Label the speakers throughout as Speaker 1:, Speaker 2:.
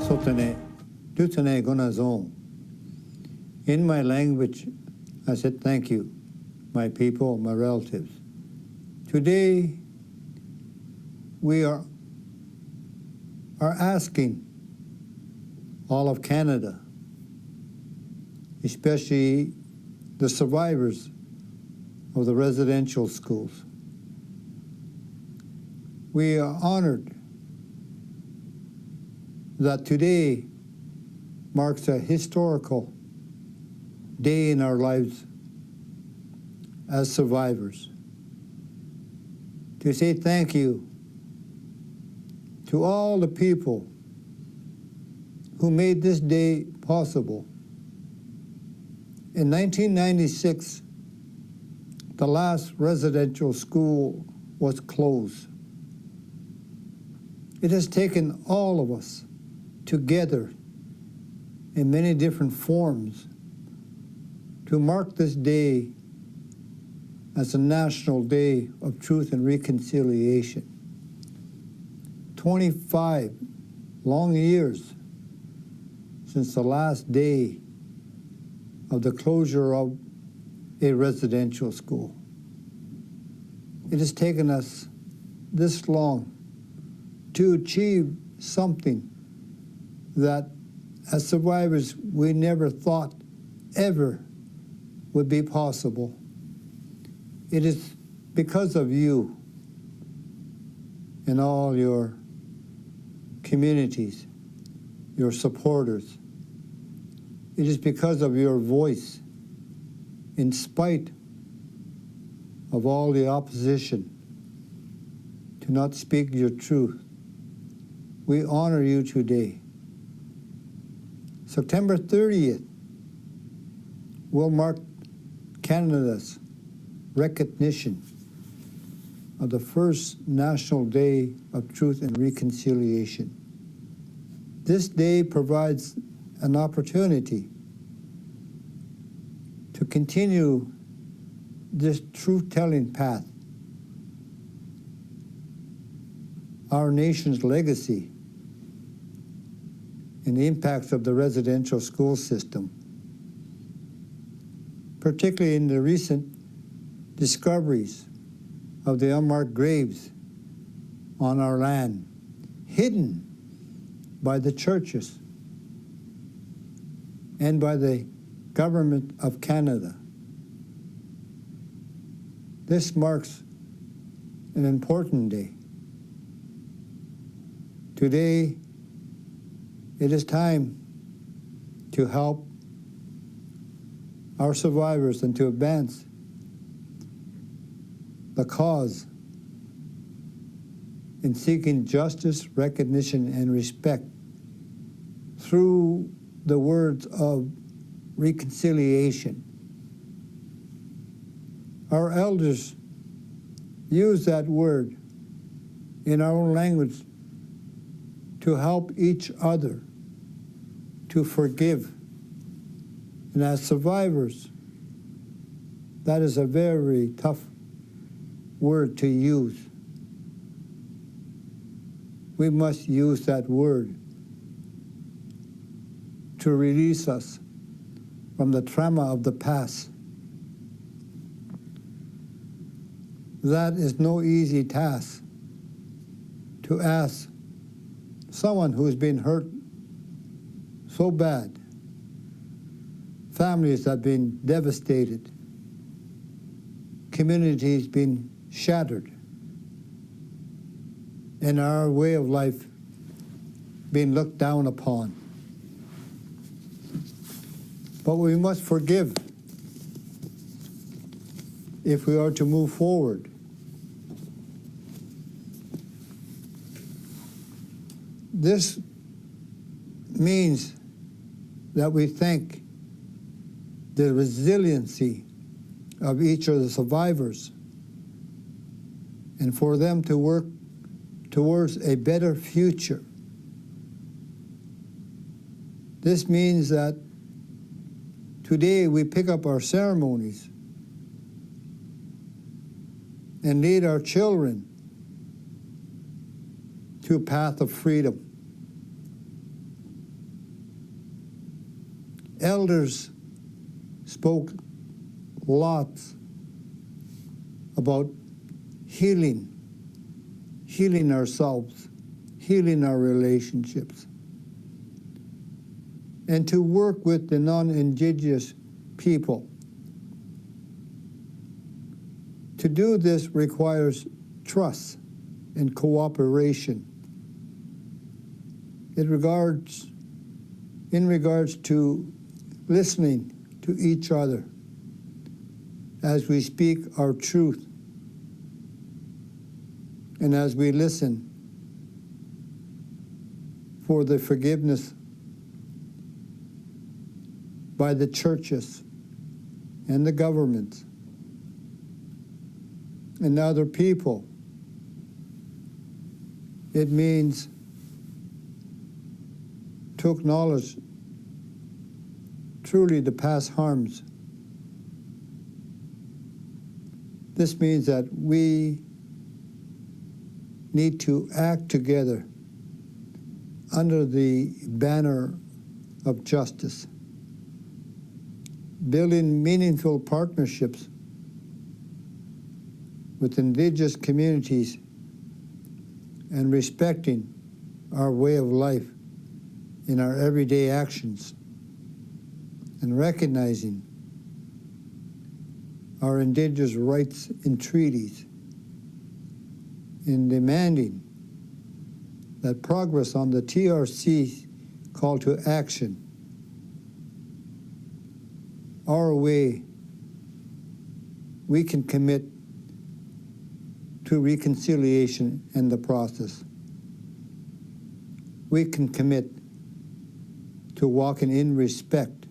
Speaker 1: sotane, dutane gonazon. In my language, I said, thank you, my people, my relatives. Today, we are asking all of Canada, especially the survivors of the residential schools. We are honored that today marks a historical day in our lives as survivors. To say thank you to all the people who made this day possible. In 1996, the last residential school was closed. It has taken all of us together in many different forms to mark this day as a National Day of Truth and Reconciliation. 25 long years since the last day of the closure of a residential school. It has taken us this long to achieve something that, as survivors, we never thought ever would be possible. It is because of you and all your communities, your supporters. It is because of your voice, in spite of all the opposition, to not speak your truth. We honor you today. September 30th will mark Canada's recognition of the first National Day of Truth and Reconciliation. This day provides an opportunity to continue this truth-telling path, our nation's legacy, and the impacts of the residential school system, particularly in the recent discoveries of the unmarked graves on our land, hidden by the churches and by the Government of Canada. This marks an important day. Today, it is time to help our survivors and to advance the cause in seeking justice, recognition, and respect through the words of reconciliation. Our elders use that word in our own language to help each other to forgive. And as survivors, that is a very tough word to use. We must use that word to release us from the trauma of the past. That is no easy task, to ask someone who has been hurt so bad, families that have been devastated, communities been shattered, and our way of life being looked down upon. But we must forgive if we are to move forward. This means that we thank the resiliency of each of the survivors and for them to work towards a better future. This means that today we pick up our ceremonies and lead our children to a path of freedom. elders spoke lots about healing ourselves, healing our relationships, and to work with the non-indigenous people. To do this requires trust and cooperation. In regards to listening to each other as we speak our truth and as we listen for the forgiveness by the churches and the governments and other people. It means to acknowledge truly the past harms. This means that we need to act together under the banner of justice, building meaningful partnerships with indigenous communities and respecting our way of life in our everyday actions, and recognizing our indigenous rights in treaties, in demanding that progress on the TRC call to action, our way we can commit to reconciliation in the process. We can commit to walking in respect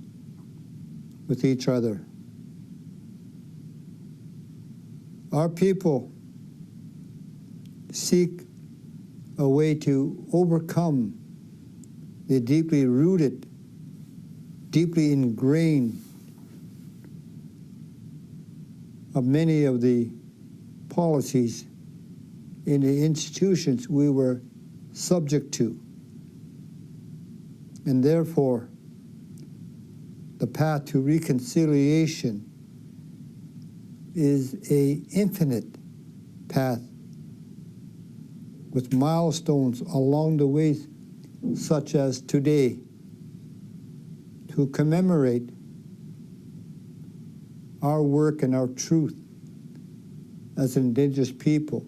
Speaker 1: with each other. Our people seek a way to overcome the deeply rooted, deeply ingrained of many of the policies in the institutions we were subject to. And therefore, the path to reconciliation is an infinite path with milestones along the way, such as today, to commemorate our work and our truth as indigenous people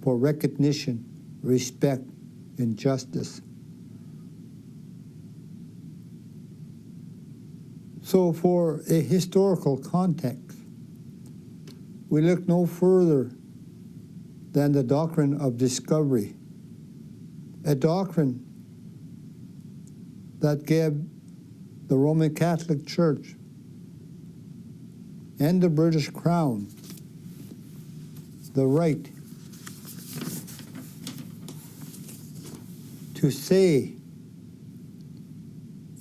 Speaker 1: for recognition, respect, and justice. So for a historical context, we look no further than the Doctrine of Discovery, a doctrine that gave the Roman Catholic Church and the British Crown the right to say,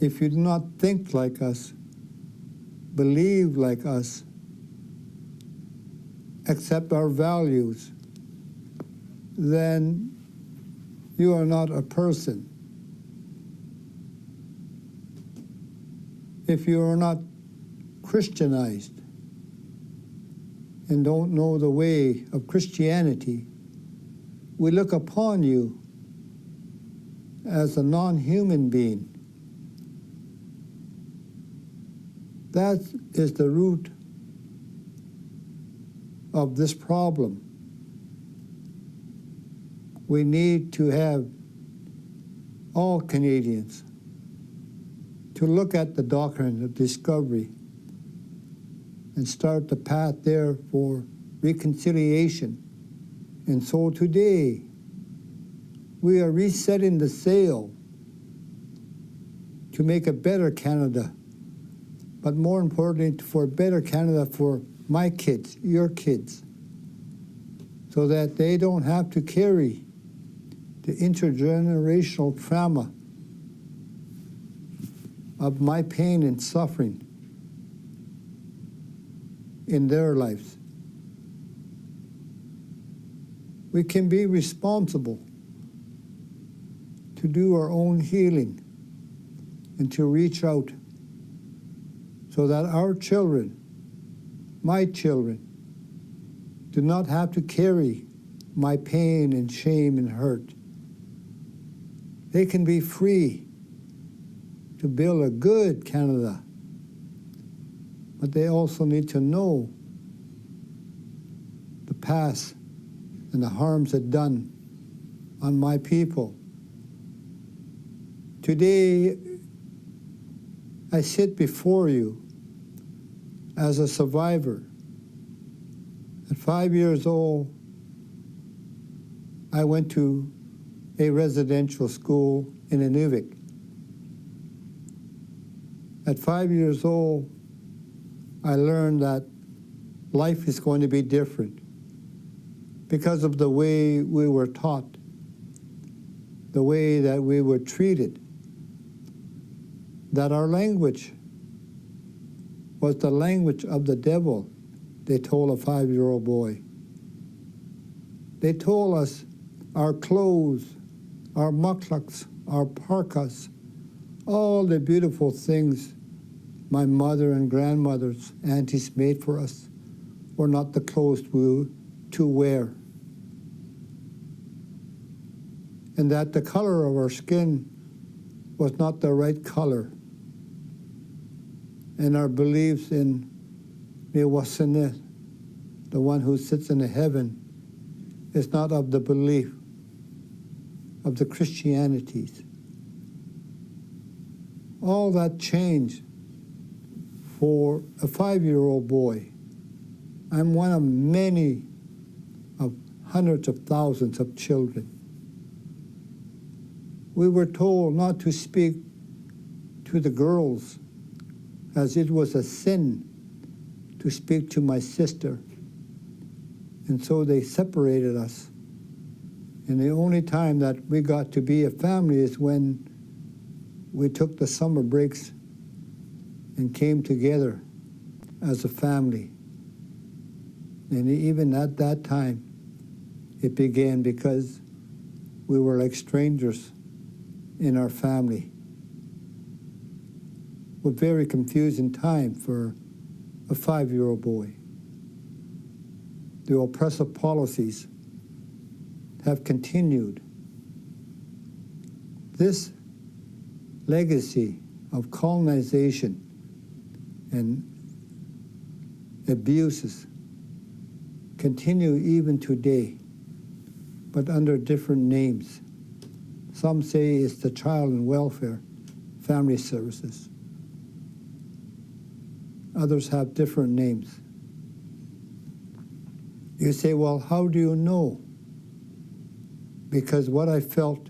Speaker 1: if you do not think like us, believe like us, accept our values, then you are not a person. If you are not Christianized and don't know the way of Christianity, we look upon you as a non-human being. That is the root of this problem. We need to have all Canadians to look at the Doctrine of Discovery and start the path there for reconciliation. And so today, we are resetting the sail to make a better Canada, but more importantly, for a better Canada for my kids, your kids, so that they don't have to carry the intergenerational trauma of my pain and suffering in their lives. We can be responsible to do our own healing and to reach out so that our children, my children, do not have to carry my pain and shame and hurt. They can be free to build a good Canada, but they also need to know the past and the harms it done on my people. Today, I sit before you as a survivor. At 5 years old, I went to a residential school in Inuvik. At 5 years old, I learned that life is going to be different because of the way we were taught, the way that we were treated, that our language was the language of the devil, they told a 5-year-old boy. They told us our clothes, our muklaks, our parkas, all the beautiful things my mother and grandmother's aunties made for us were not the clothes we were to wear. And that the color of our skin was not the right color. And our beliefs in Miwasanet, the one who sits in the heaven, is not of the belief of the Christianities. All that changed for a 5-year-old boy. I'm one of many of hundreds of thousands of children. We were told not to speak to the girls, as it was a sin to speak to my sister. And so they separated us. And the only time that we got to be a family is when we took the summer breaks and came together as a family. And even at that time, it began because we were like strangers in our family. A very confusing time for a 5-year-old boy. The oppressive policies have continued. This legacy of colonization and abuses continue even today, but under different names. Some say it's the Child and Welfare Family Services. Others have different names. You say, well, how do you know? Because what I felt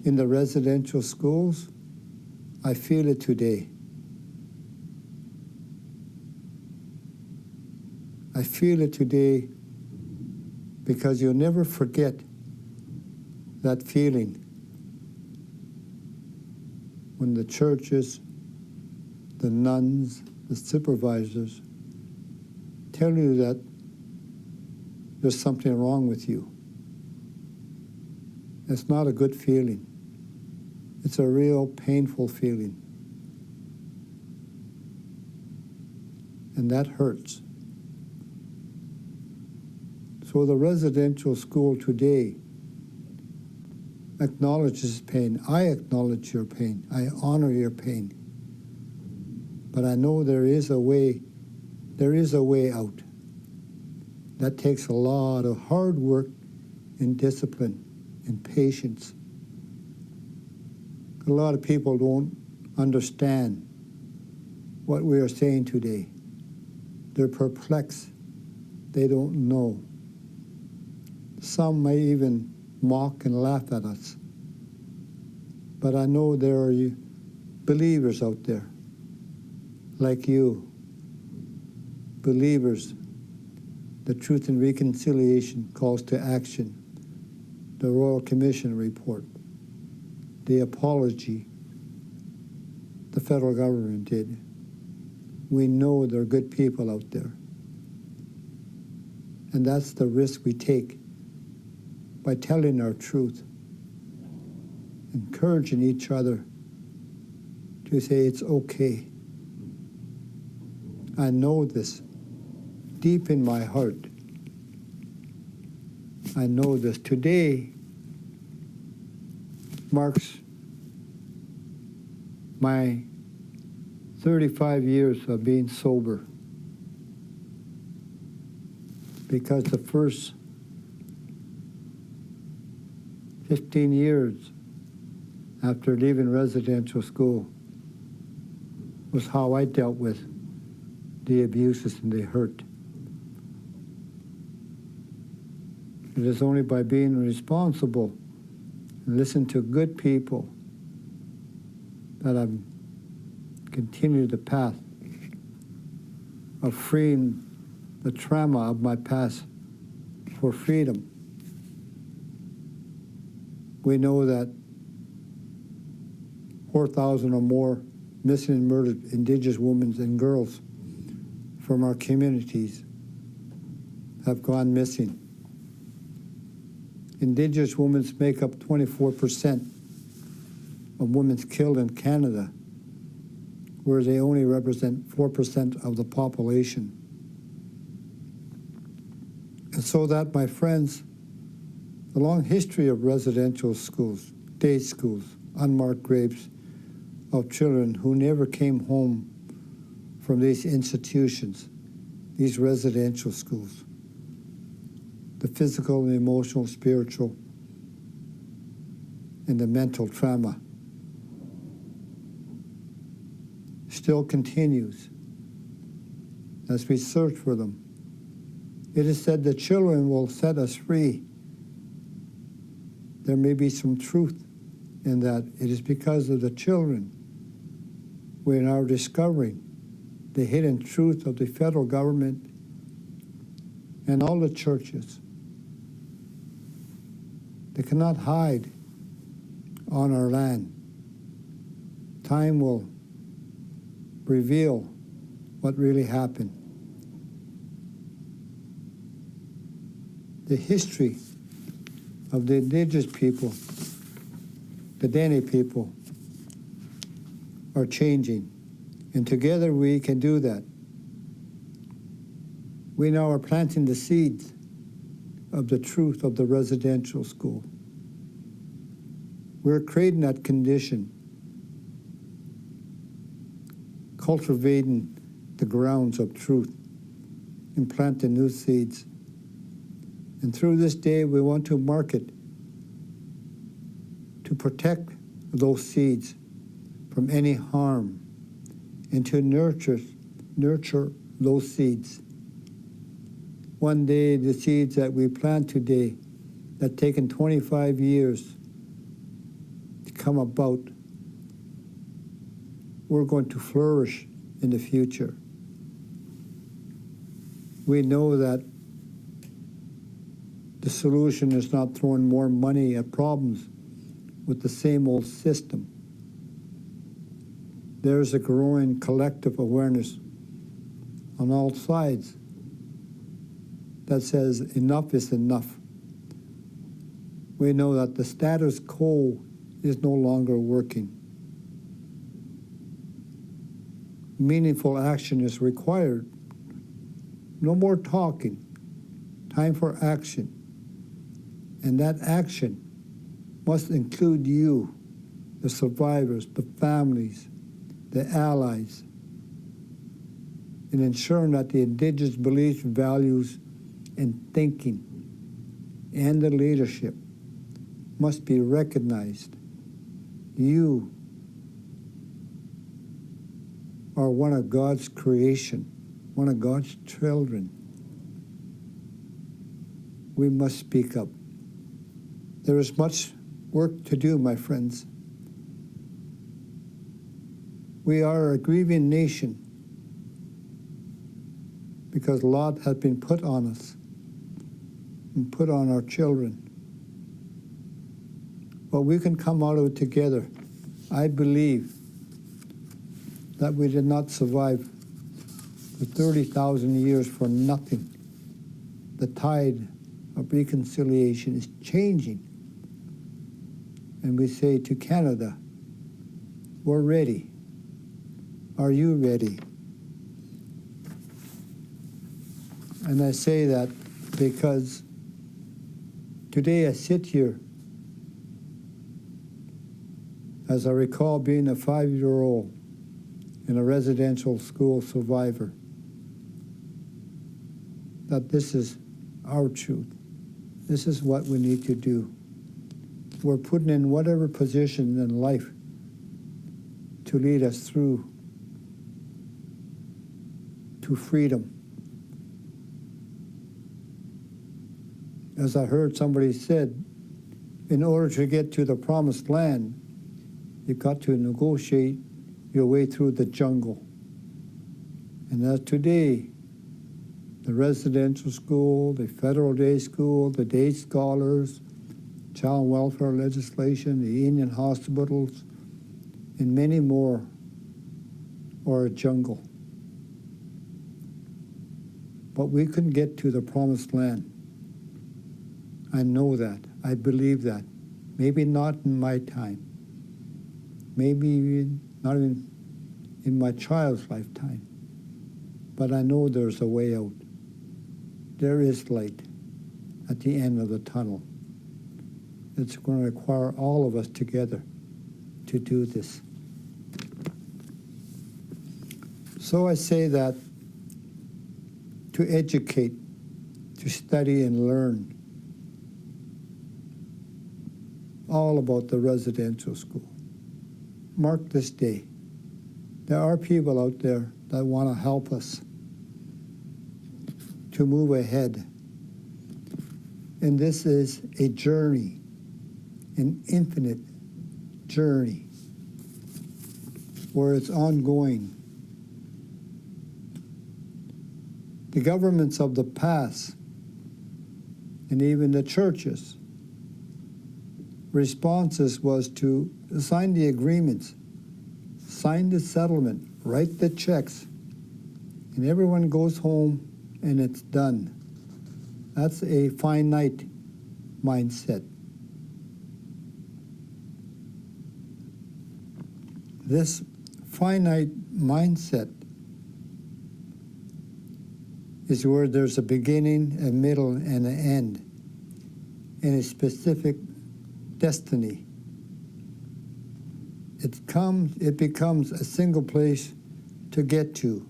Speaker 1: in the residential schools, I feel it today. I feel it today because you'll never forget that feeling when the churches, the nuns, the supervisors tell you that there's something wrong with you. It's not a good feeling. It's a real painful feeling. And that hurts. So the residential school today acknowledges pain. I acknowledge your pain. I honor your pain. But I know there is a way out. That takes a lot of hard work and discipline and patience. A lot of people don't understand what we are saying today. They're perplexed. They don't know. Some may even mock and laugh at us. But I know there are believers out there, like you, believers. The Truth and Reconciliation Calls to Action, the Royal Commission report, the apology the federal government did. We know there are good people out there. And that's the risk we take by telling our truth, encouraging each other to say it's okay. I know this deep in my heart. I know this. Today marks my 35 years of being sober, because the first 15 years after leaving residential school was how I dealt with the abuses and the hurt. It is only by being responsible and listening to good people that I've continued the path of freeing the trauma of my past for freedom. We know that 4,000 or more missing and murdered Indigenous women and girls from our communities have gone missing. Indigenous women make up 24% of women killed in Canada, where they only represent 4% of the population. And so that, my friends, the long history of residential schools, day schools, unmarked graves of children who never came home from these institutions, these residential schools, the physical and emotional, spiritual, and the mental trauma still continues as we search for them. It is said that children will set us free. There may be some truth in that. It is because of the children we're now discovering the hidden truth of the federal government and all the churches. They cannot hide on our land. Time will reveal what really happened. The history of the Indigenous people, the Dene people, are changing, and together we can do that. We now are planting the seeds of the truth of the residential school. We're creating that condition, cultivating the grounds of truth, and planting new seeds. And through this day, we want to market to protect those seeds from any harm and to nurture those seeds. One day, the seeds that we plant today that taken 25 years to come about, we're going to flourish in the future. We know that the solution is not throwing more money at problems with the same old system. There's a growing collective awareness on all sides that says enough is enough. We know that the status quo is no longer working. Meaningful action is required. No more talking. Time for action. And that action must include you, the survivors, the families, the allies, in ensuring that the Indigenous beliefs, values, and thinking and the leadership must be recognized. You are one of God's creation, one of God's children. We must speak up. There is much work to do, my friends. We are a grieving nation because a lot has been put on us and put on our children. But we can come out of it together. I believe that we did not survive for 30,000 years for nothing. The tide of reconciliation is changing. And we say to Canada, we're ready. Are you ready? And I say that because today I sit here, as I recall being a 5-year-old and a residential school survivor, that this is our truth. This is what we need to do. We're put in whatever position in life to lead us through to freedom. As I heard somebody said, in order to get to the promised land, you've got to negotiate your way through the jungle. And as today, the residential school, the federal day school, the day scholars, child welfare legislation, the Indian hospitals, and many more are a jungle. But we couldn't get to the promised land. I know that. I believe that. Maybe not in my time. Maybe even not even in my child's lifetime. But I know there's a way out. There is light at the end of the tunnel. It's going to require all of us together to do this. So I say that to educate, to study and learn all about the residential school. Mark this day. There are people out there that want to help us to move ahead. And this is a journey, an infinite journey, where it's ongoing. The governments of the past, and even the churches, responses was to sign the agreements, sign the settlement, write the checks, and everyone goes home and it's done. That's a finite mindset. This finite mindset is where there's a beginning, a middle, and an end, and a specific destiny. It becomes a single place to get to.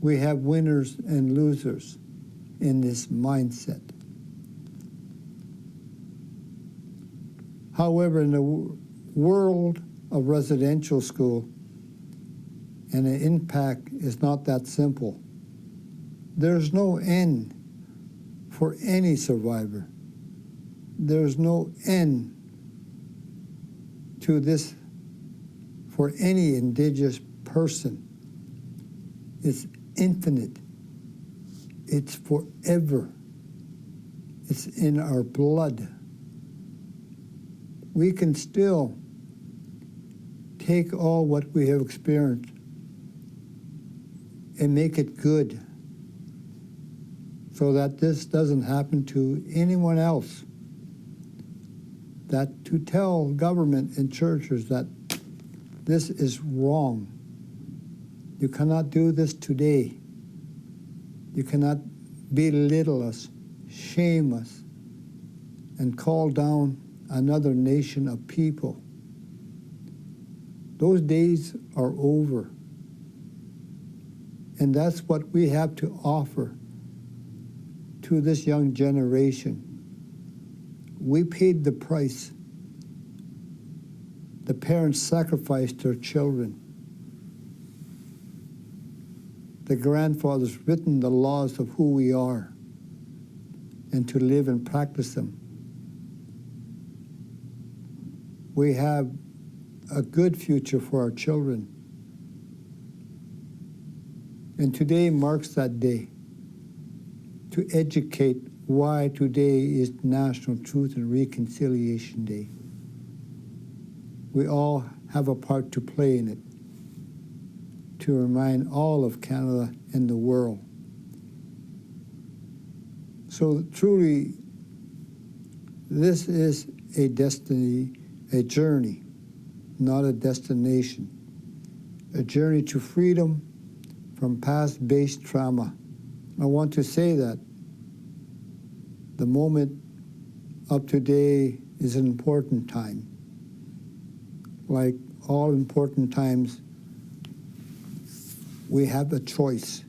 Speaker 1: We have winners and losers in this mindset. However, in the world of residential school, and the impact is not that simple. There's no end for any survivor. There's no end to this for any indigenous person. It's infinite. It's forever. It's in our blood. We can still take all what we have experienced and make it good so that this doesn't happen to anyone else. That to tell government and churches that this is wrong. You cannot do this today. You cannot belittle us, shame us, and call down another nation of people. Those days are over. And that's what we have to offer to this young generation. We paid the price. The parents sacrificed their children. The grandfathers written the laws of who we are and to live and practice them. We have a good future for our children. And today marks that day to educate why today is National Truth and Reconciliation Day. We all have a part to play in it, to remind all of Canada and the world. So truly, this is a destiny, a journey, not a destination. a journey to freedom from past-based trauma. I want to say that the moment of today is an important time. Like all important times, we have a choice.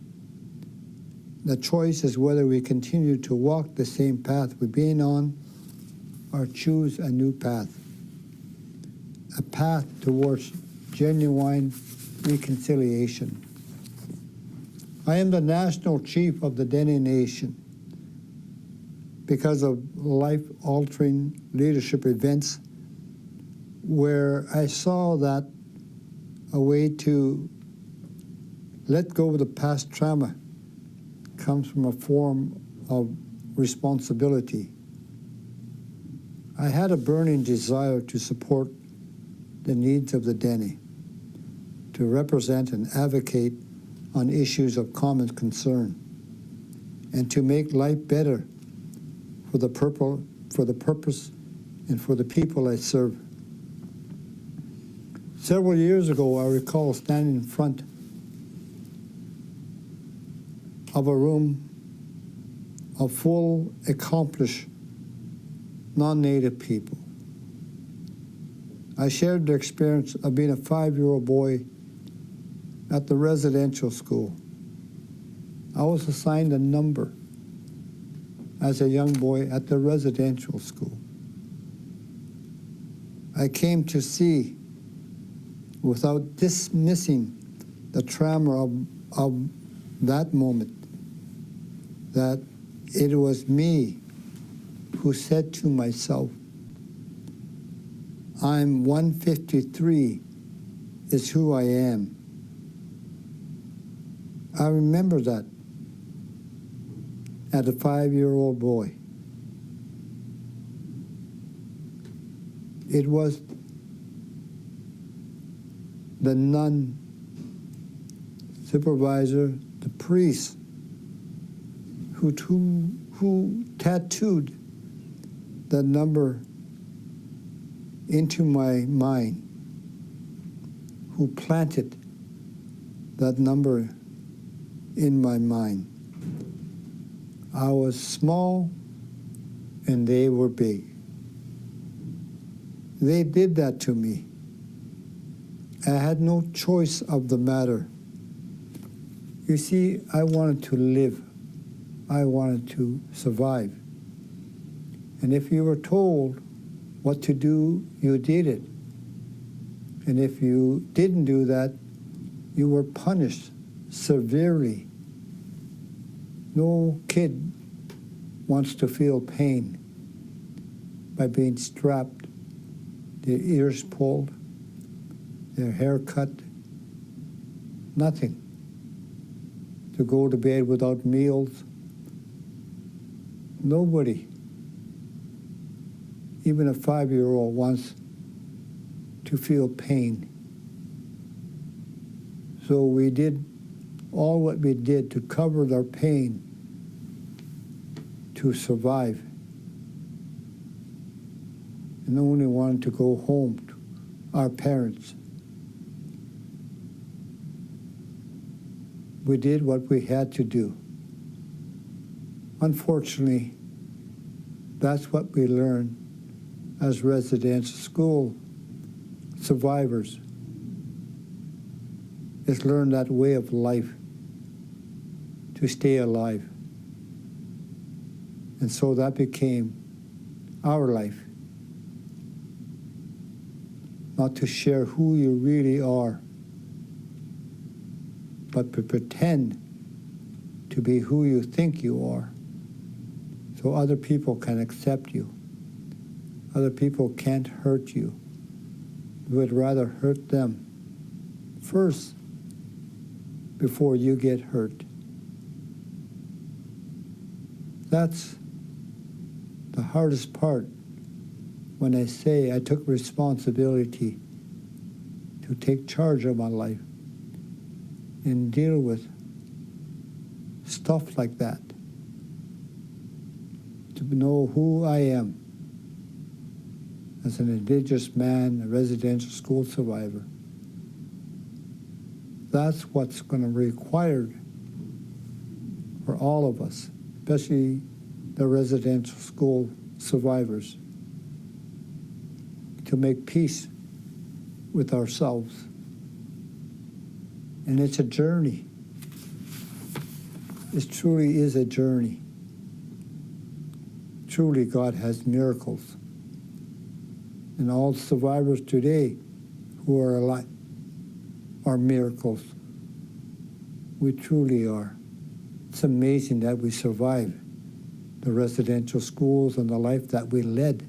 Speaker 1: The choice is whether we continue to walk the same path we've been on or choose a new path, a path towards genuine reconciliation. I am the national chief of the Dene Nation. Because of life-altering leadership events where I saw that a way to let go of the past trauma comes from a form of responsibility. I had a burning desire to support the needs of the Dene, to represent and advocate on issues of common concern, and to make life better for the purpose and for the people I serve. Several years ago, I recall standing in front of a room of full, accomplished, non-native people. I shared the experience of being a 5-year-old boy at the residential school. I was assigned a number as a young boy at the residential school. I came to see, without dismissing the trauma of that moment, that it was me who said to myself, I'm 153 is who I am. I remember that as a 5-year-old boy. It was the nun, supervisor, the priest, who tattooed that number into my mind, who planted that number in my mind. I was small and they were big. They did that to me. I had no choice of the matter. You see, I wanted to live. I wanted to survive. And if you were told what to do, you did it. And if you didn't do that, you were punished severely. No kid wants to feel pain by being strapped, their ears pulled, their hair cut, nothing. To go to bed without meals. Nobody, even a 5-year-old, wants to feel pain. So we did all what we did to cover their pain, to survive, and only wanted to go home to our parents. We did what we had to do. Unfortunately, that's what we learned as residential school survivors, is learn that way of life to stay alive. And so that became our life. Not to share who you really are, but to pretend to be who you think you are, so other people can accept you. Other people can't hurt you. You would rather hurt them first before you get hurt. That's the hardest part when I say I took responsibility to take charge of my life and deal with stuff like that. To know who I am as an Indigenous man, a residential school survivor. That's what's going to be required for all of us, especially the residential school survivors, to make peace with ourselves. And it's a journey. It truly is a journey. Truly, God has miracles. And all survivors today who are alive are miracles. We truly are. It's amazing that we survive the residential schools and the life that we led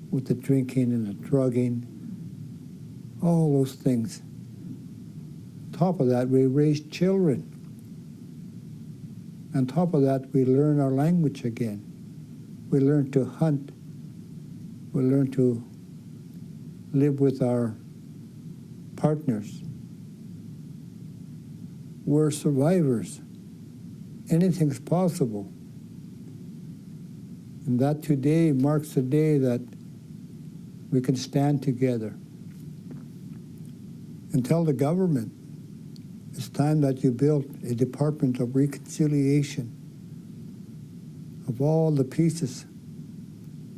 Speaker 1: with the drinking and the drugging, all those things. On top of that, we raised children. On top of that, we learn our language again. We learn to hunt. We learn to live with our partners. We're survivors. Anything's possible. And that today marks the day that we can stand together and tell the government it's time that you built a Department of Reconciliation of all the pieces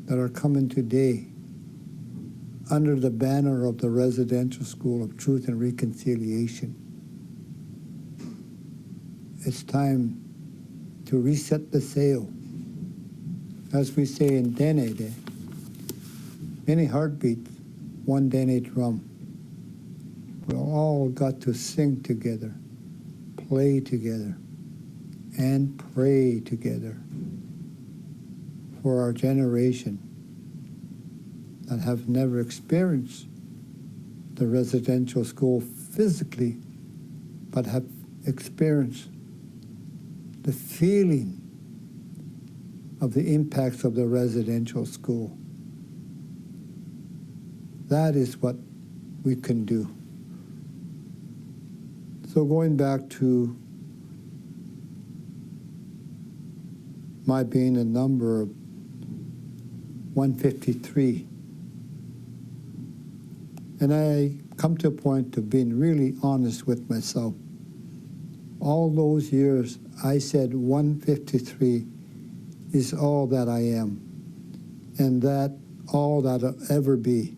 Speaker 1: that are coming today under the banner of the Residential School of Truth and Reconciliation. It's time to reset the sail. As we say in Dene, many heartbeats, one Dene drum. We all got to sing together, play together, and pray together for our generation that have never experienced the residential school physically, but have experienced the feeling of the impacts of the residential school. That is what we can do. So going back to my being a number of 153, and I come to a point of being really honest with myself. All those years I said 153 is all that I am, and that all that I'll ever be.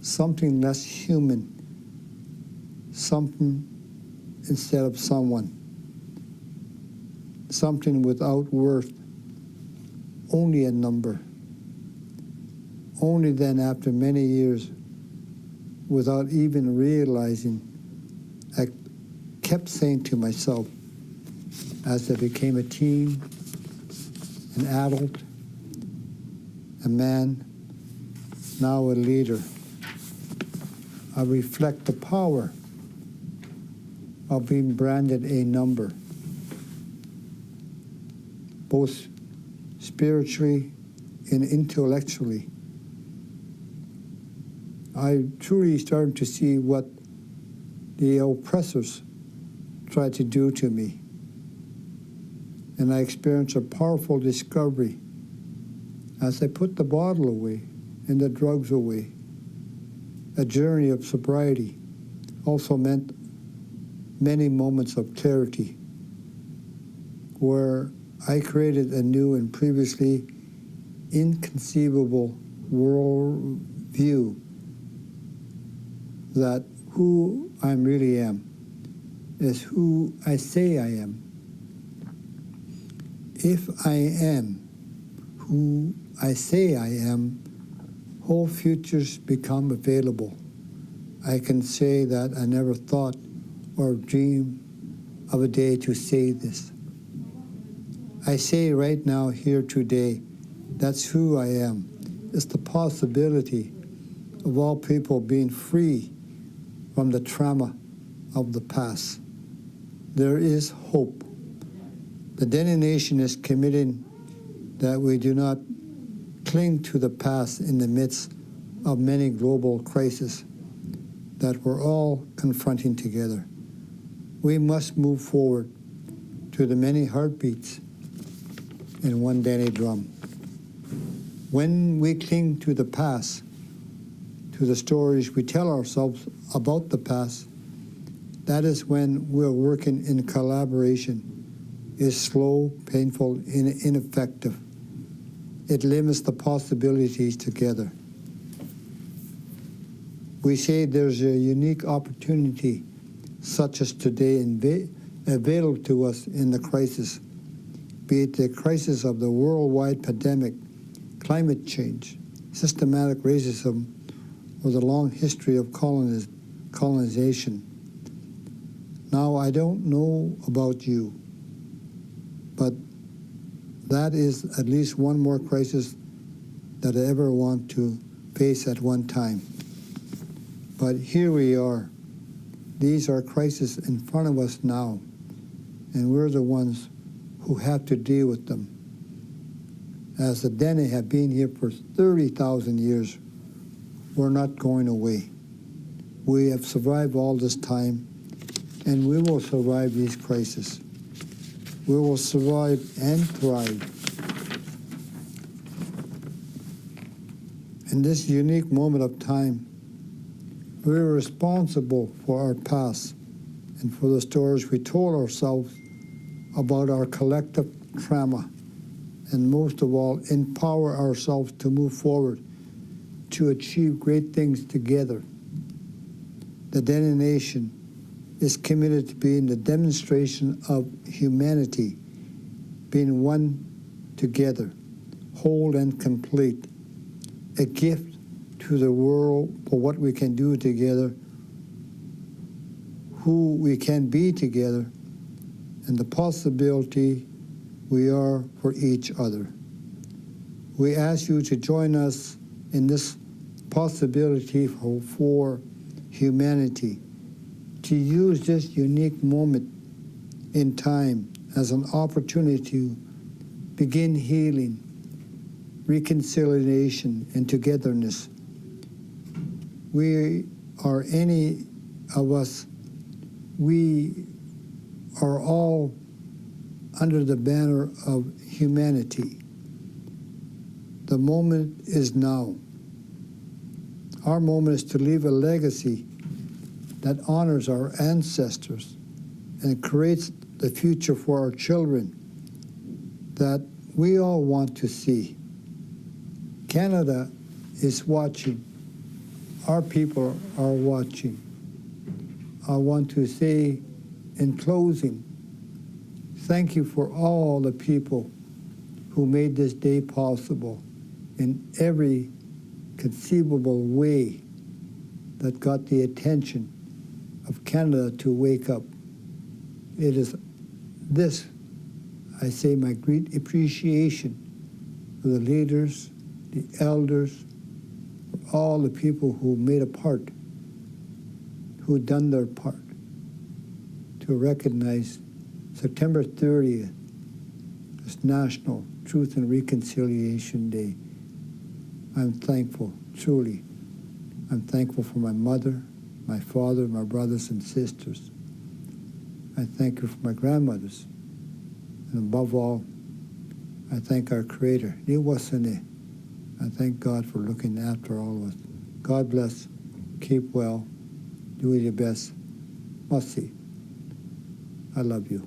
Speaker 1: Something less human, something instead of someone, something without worth, only a number. Only then, after many years, without even realizing, I kept saying to myself, as I became a teen, an adult, a man, now a leader, I reflect the power of being branded a number, both spiritually and intellectually. I truly started to see what the oppressors tried to do to me. And I experienced a powerful discovery as I put the bottle away and the drugs away. A journey of sobriety also meant many moments of clarity where I created a new and previously inconceivable world view that who I really am is who I say I am. If I am who I say I am, whole futures become available. I can say that I never thought or dreamed of a day to say this. I say right now, here today, that's who I am. It's the possibility of all people being free from the trauma of the past. There is hope. The Dene Nation is committing that we do not cling to the past in the midst of many global crises that we're all confronting together. We must move forward to the many heartbeats in one Dene drum. When we cling to the past, to the stories we tell ourselves about the past, That is when we're working in collaboration. It's slow, painful, and ineffective. It limits the possibilities together. We say there's a unique opportunity such as today available to us in the crisis, be it the crisis of the worldwide pandemic, climate change, systematic racism, or the long history of colonization. Now, I don't know about you, but that is at least one more crisis that I ever want to face at one time. But here we are. These are crises in front of us now, and we're the ones who have to deal with them. As the Dene have been here for 30,000 years, we're not going away. We have survived all this time, and we will survive these crises. We will survive and thrive. In this unique moment of time, we're responsible for our past and for the stories we told ourselves about our collective trauma, and most of all, empower ourselves to move forward to achieve great things together. The Dene Nation is committed to being the demonstration of humanity, being one together, whole and complete, a gift to the world for what we can do together, who we can be together, and the possibility we are for each other. We ask you to join us in this possibility for humanity, to use this unique moment in time as an opportunity to begin healing, reconciliation, and togetherness. We are any of us, we are all under the banner of humanity. The moment is now. Our moment is to leave a legacy that honors our ancestors and creates the future for our children that we all want to see. Canada is watching. Our people are watching. I want to say in closing, thank you for all the people who made this day possible in every conceivable way that got the attention of Canada to wake up. It is this, I say, my great appreciation for the leaders, the elders, for all the people who made a part, who done their part to recognize September 30th as National Truth and Reconciliation Day. I'm thankful, truly. I'm thankful for my mother, my father, my brothers and sisters. I thank you for my grandmothers. And above all, I thank our Creator. I thank God for looking after all of us. God bless. Keep well. Do your best. Masi. I love you.